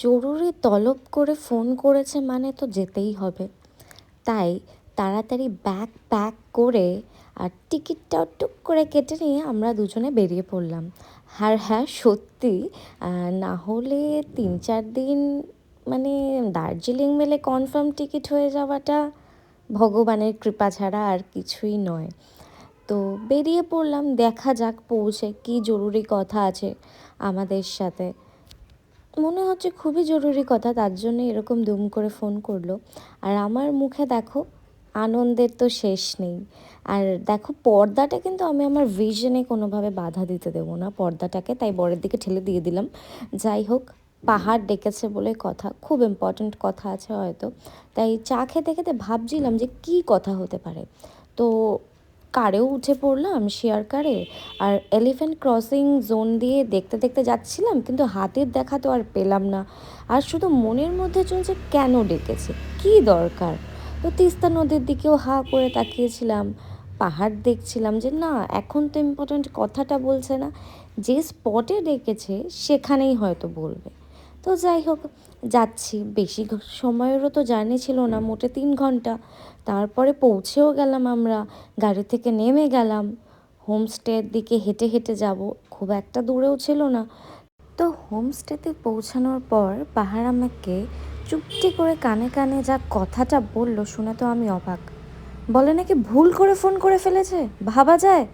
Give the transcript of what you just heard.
জরুরি তলব করে ফোন করেছে মানে তো যেতেই হবে। তাই তাড়াতাড়ি ব্যাগ প্যাক করে আর টিকিটটাও টুক করে কেটে নিয়ে আমরা দুজনে বেরিয়ে পড়লাম। আর হ্যাঁ, সত্যি না হলে 3-4 দিন মানে দার্জিলিং মেলে কনফার্ম টিকিট হয়ে যাওয়াটা ভগবানের কৃপা ছাড়া আর কিছুই নয়। তো বেরিয়ে পড়লাম, দেখা যাক পৌঁছে কী জরুরি কথা আছে আমাদের সাথে। মনে হচ্ছে খুবই জরুরি কথা, তার জন্য এরকম দুম করে ফোন করলো। আর আমার মুখে দেখো, আনন্দের তো শেষ নেই। আর দেখো, পর্দাটা কিন্তু আমি আমার ভিশনে কোনোভাবে বাধা দিতে দেবো না পর্দাটাকে, তাই বরের দিকে ঠেলে দিয়ে দিলাম। যাই হোক, পাহাড় ডেকেছে বলে কথা, খুব ইম্পর্ট্যান্ট কথা আছে হয়তো। তাই চা খেতে খেতে ভাবছিলাম যে কী কথা হতে পারে। তো কারেও উঠে পড়লাম, শেয়ার কারে। আর এলিফ্যান্ট ক্রসিং জোন দিয়ে দেখতে দেখতে যাচ্ছিলাম, কিন্তু হাতির দেখা তো আর পেলাম না। আর শুধু মনের মধ্যে চলছে কেন ডেকেছে, কী দরকার। তো তিস্তা নদীর দিকেও হা করে তাকিয়েছিলাম, পাহাড় দেখছিলাম যে না, এখন তো ইম্পর্ট্যান্ট কথাটা বলছে না, যে স্পটে ডেকেছে সেখানেই হয়তো বলবে। তো যাই হোক, যাচ্ছি। বেশি সময়েরও তো জার্নি ছিল না, মোটে 3 ঘন্টা। তারপরে পৌঁছেও গেলাম আমরা, গাড়ি থেকে নেমে গেলাম। হোমস্টের দিকে হেঁটে হেঁটে যাব, খুব একটা দূরেও ছিল না। তো হোমস্টেতে পৌঁছানোর পর পাহাড় আমাকে চুপটি করে কানে কানে যা কথাটা বলল শুনে তো আমি অবাক। বলে নাকি ভুল করে ফোন করে ফেলেছে, ভাবা যায়।